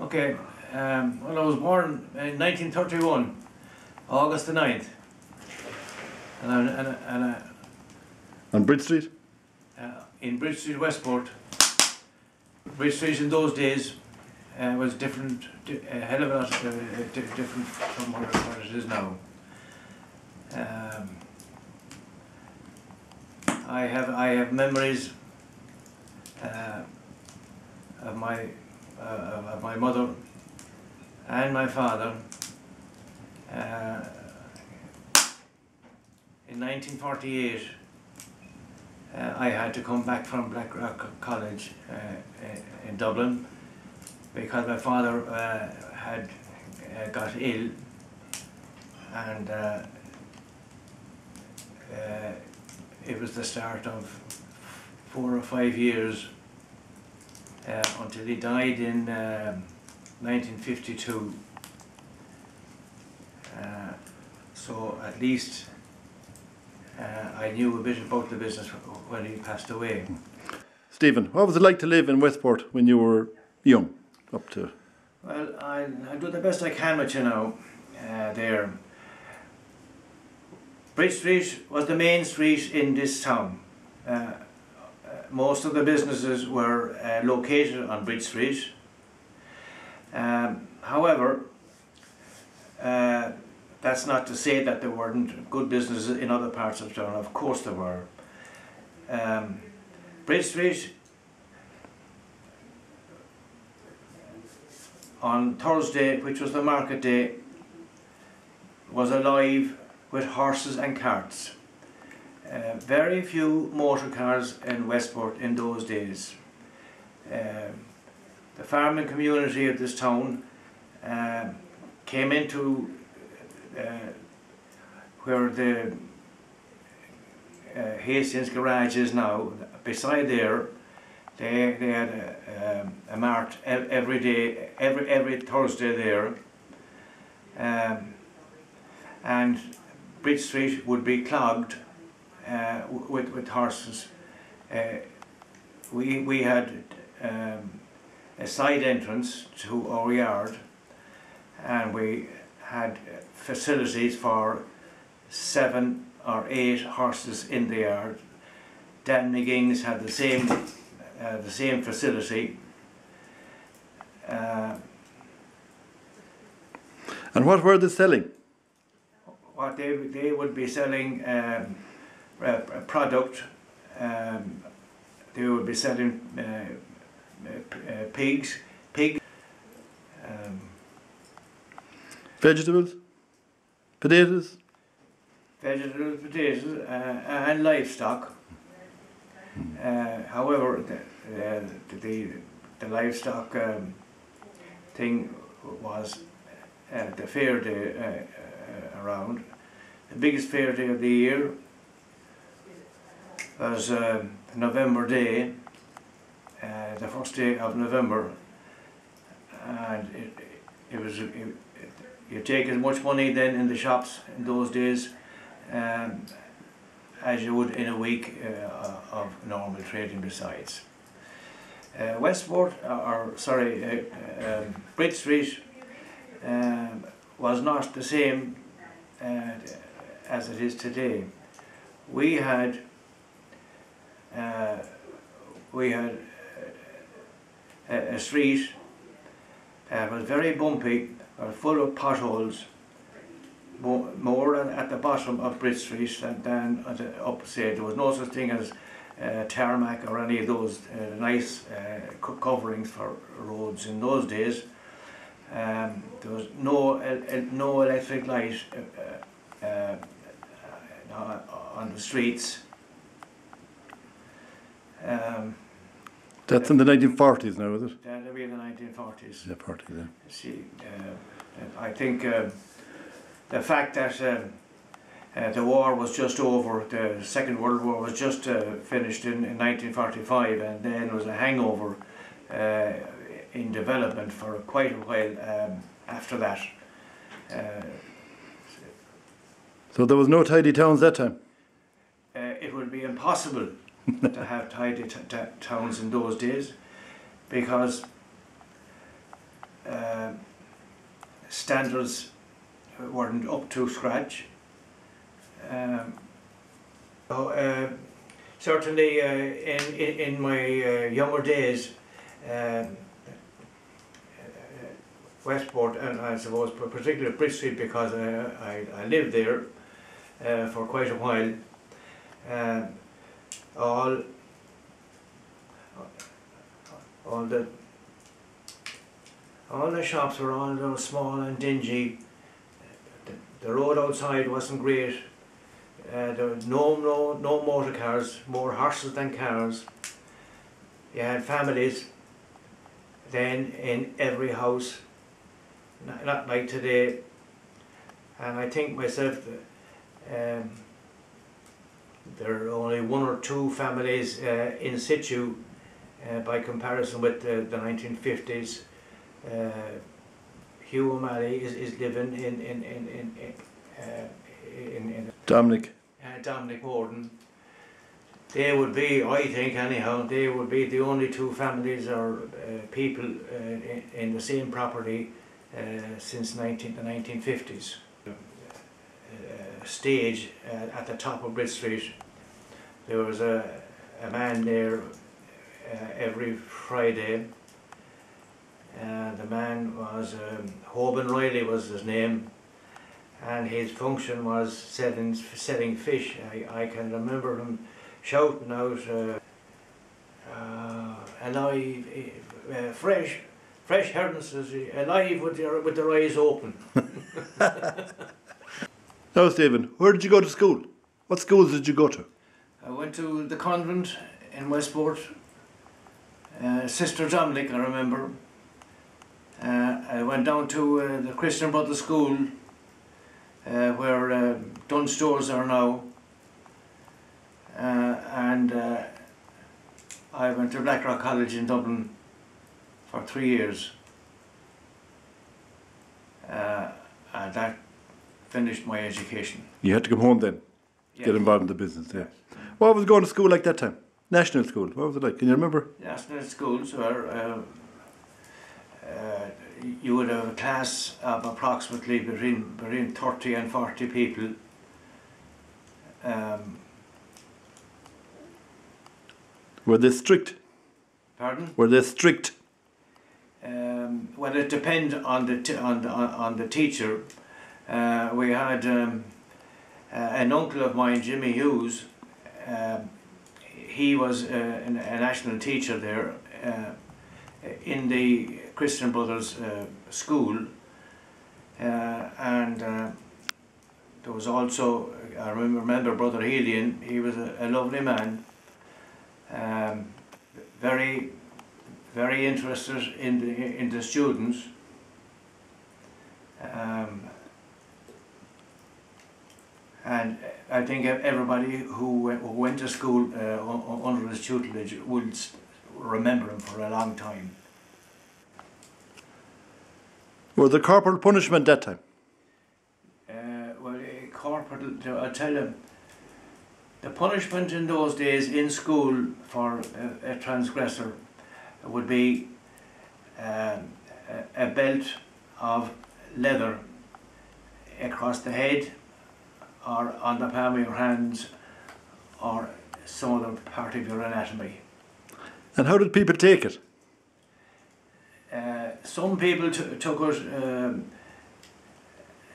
Okay, well, I was born in 1931, August the 9th. On Bridge Street? In Bridge Street, Westport. Bridge Street in those days was different, a hell of a lot different from what it is now. I have memories of my mother and my father. In 1948, I had to come back from Blackrock College in Dublin because my father had got ill, and it was the start of 4 or 5 years until he died in 1952. So at least I knew a bit about the business when he passed away. Stephen, what was it like to live in Westport when you were young, up to? Well, I do the best I can with you now. There. Bridge Street was the main street in this town. Most of the businesses were located on Bridge Street. However, that's not to say that there weren't good businesses in other parts of town. Of course there were. Bridge Street on Thursday, which was the market day, was alive with horses and carts. Very few motor cars in Westport in those days. The farming community of this town came into where the Hastings garage is now. Beside there, they had a mart every day, every Thursday there, and Bridge Street would be clogged with horses. We had a side entrance to our yard, and we had facilities for 7 or 8 horses in the yard. Dan McGing's had the same facility. And what were they selling? What they would be selling a product. They would be selling pig, vegetables, potatoes, and livestock. However, the livestock thing was the fair day around. The biggest fair day of the year was November Day, the first day of November, and you take as much money then in the shops in those days as you would in a week of normal trading besides. Bridge Street was not the same as it is today. We had a street that was very bumpy, full of potholes, more at the bottom of Bridge Street than at the upside. There was no such thing as tarmac or any of those nice coverings for roads in those days. There was no electric light on the streets. That's in the 1940s now, is it? That'll be in the 1940s. Yeah, 40s, yeah. See, I think the fact that the war was just over, the Second World War was just finished in 1945, and then there was a hangover in development for quite a while after that. So there was no tidy towns that time? It would be impossible to have tidy towns in those days, because standards weren't up to scratch. Certainly in my younger days, Westport, and I suppose particularly Brigín, because I lived there for quite a while, all the shops were all small and dingy. The road outside wasn't great. There was no motor cars, more horses than cars. You had families then in every house, not like today. And I think myself there are only one or two families in situ by comparison with the 1950s. Hugh O'Malley is living in Dominic. Dominic Morden. They would be, I think anyhow, they would be the only two families or people in the same property since the 1950s. Stage at the top of Bridge Street. There was a man there every Friday. The man was Hoban Riley was his name, and his function was selling fish. I can remember him shouting out, alive, fresh herons, alive with their eyes open. Now, Stephen, where did you go to school? What schools did you go to? I went to the convent in Westport. Sister Dominic, I remember. I went down to the Christian Brothers School, where Dunn Stores are now, and I went to Blackrock College in Dublin for 3 years, and that finished my education. You had to come home then, Yes. get involved in the business. Yeah. What was going to school like that time? National school. What was it like? Can you remember? National schools were. You would have a class of approximately between 30 and 40 people. Were they strict? Pardon? Were they strict? Well, it depends on the teacher. We had an uncle of mine, Jimmy Hughes. He was a national teacher there in the Christian Brothers school, and there was also, I remember Brother Helian. He was a lovely man, very interested in the students. And I think everybody who went to school under his tutelage will remember him for a long time. Were there corporal punishment that time? Well, corporal, I'll tell you, the punishment in those days in school for a transgressor would be a belt of leather across the head, or on the palm of your hands, or some other part of your anatomy. And how did people take it? Some people took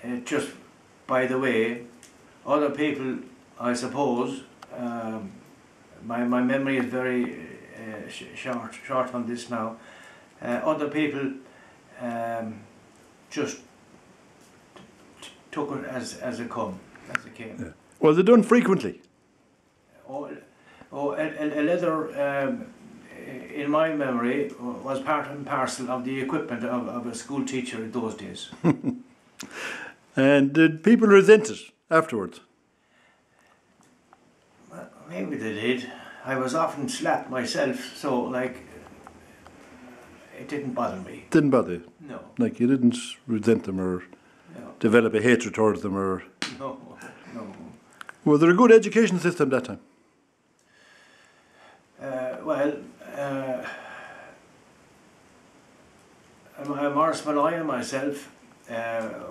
it just by the way. Other people, I suppose, my memory is very short on this now. Other people just took it as it came. Yeah. Was it done frequently? A leather, in my memory, was part and parcel of the equipment of a school teacher in those days. And did people resent it afterwards? Well, maybe they did. I was often slapped myself, so like, it didn't bother me. Didn't bother you? No. Like you didn't resent them or No. develop a hatred towards them or... No. Was there a good education system that time? Morris Malloy and myself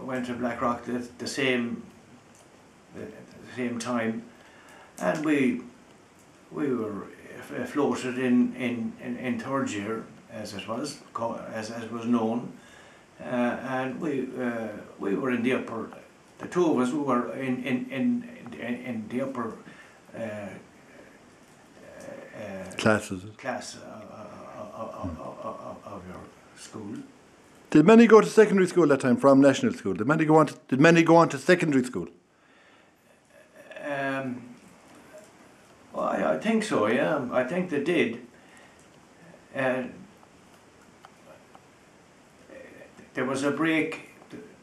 went to Blackrock the same time, and we were floated in third year, as it was known, and we were in the upper. The two of us were in the upper class of your school. Did many go to secondary school that time from national school? Did many go on to secondary school? Well, I think so. Yeah, I think they did. There was a break.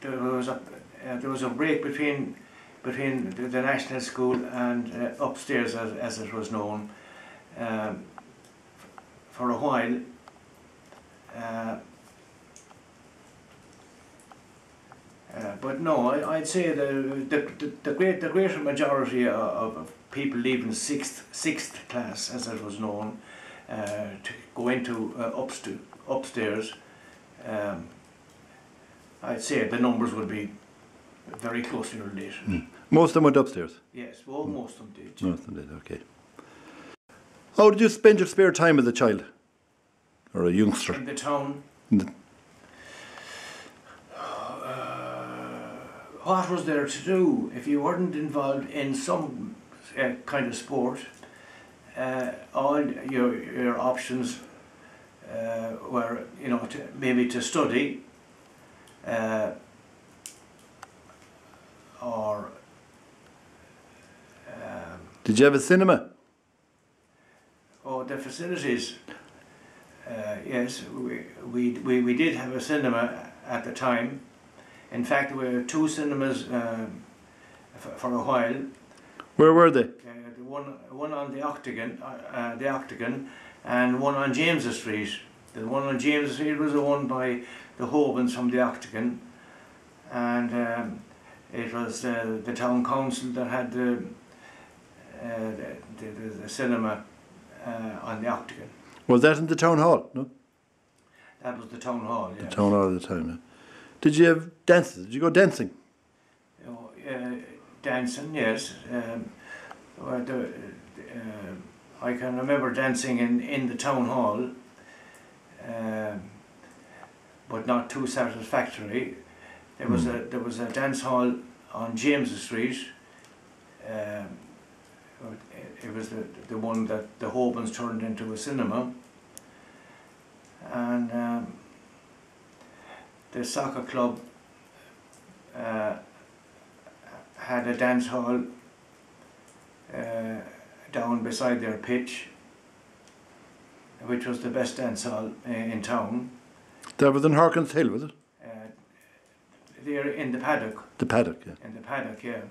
There was a break between the national school and upstairs, as it was known, for a while. But no, I'd say the greater majority of people leaving sixth class, as it was known, to go into upstairs, I'd say the numbers would be very closely related. Mm. Most of them went upstairs? Yes, well, most of them did. Most of them did, okay. How did you spend your spare time as a child? Or a youngster? In the town? What was there to do if you weren't involved in some kind of sport? All your options were, maybe to study, or. Did you have a cinema? Oh, the facilities. Yes, we did have a cinema at the time. In fact, there were two cinemas for a while. Where were they? The one on the Octagon, and one on James Street. The one on James Street was owned by the Hobans from the Octagon, and it was the town council that had the cinema on the Octagon. Was that in the town hall? No. That was the town hall. Yes. The town hall at the time. Yeah. Did you have dances? Did you go dancing? Dancing, yes. I can remember dancing in the town hall, but not too satisfactory. There was a dance hall on James Street. It was the one that the Hobans turned into a cinema, and the soccer club had a dance hall down beside their pitch, which was the best dance hall in town. That was in Harkins Hill, was it? There in the paddock. The paddock, yeah. In the paddock, yeah.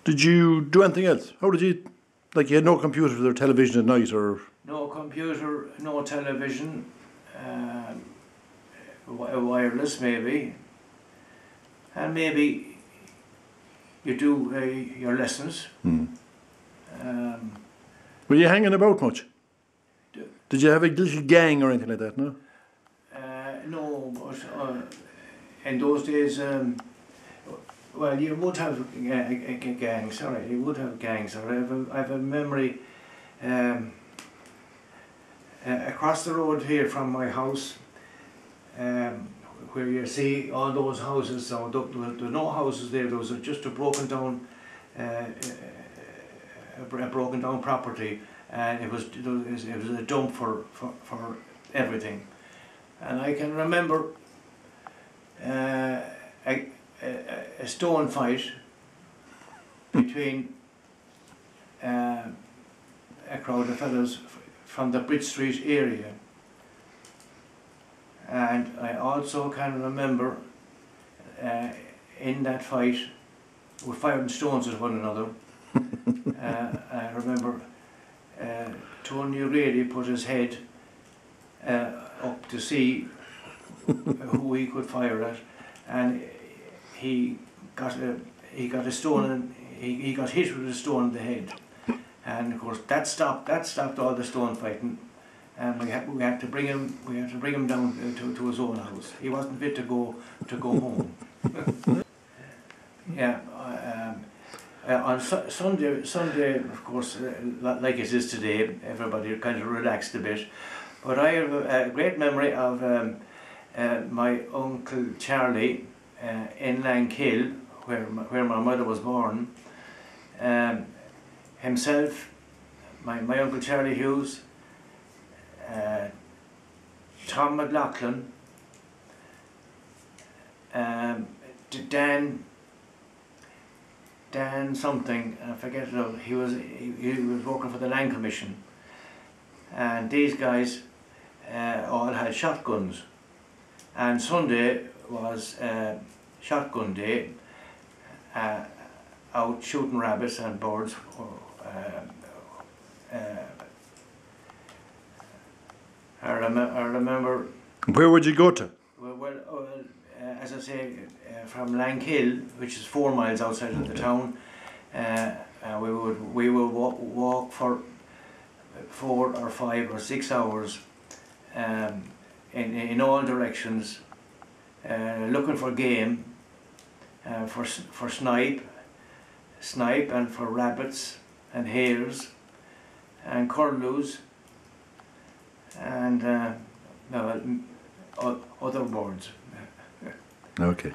Did you do anything else? How did you, you had no computers or television at night, or? No computer, no television, wireless maybe, and maybe you do your lessons. Mm. Were you hanging about much? Did you have a little gang or anything like that, no? No, but in those days, well, you would have gangs, sorry, you would have gangs. I have a memory across the road here from my house, where you see all those houses. So there were no houses there. There was just a broken down property, and it was a dump for everything. And I can remember a stone fight between a crowd of fellows from the Bridge Street area, and I also can remember in that fight we firing stones at one another. I remember Tony O'Grady put his head up to see who he could fire at, and he got a stone, and he got hit with a stone in the head, and of course that stopped all the stone fighting, and we had to bring him down to his own house. He wasn't fit to go home. Yeah. On Sunday, of course, like it is today, everybody kind of relaxed a bit. But I have a great memory of my Uncle Charlie in Lankill, where my mother was born. Himself, my Uncle Charlie Hughes, Tom McLaughlin, Dan something, I forget it. He was working for the Land Commission, and these guys all had shotguns. And Sunday was shotgun day, out shooting rabbits and birds. I remember. Where would you go to? Well, as I say, from Lankill, which is 4 miles outside of the town, we would walk for 4 or 5 or 6 hours in all directions, looking for game, for snipe and for rabbits and hares and curlews and other birds. Okay.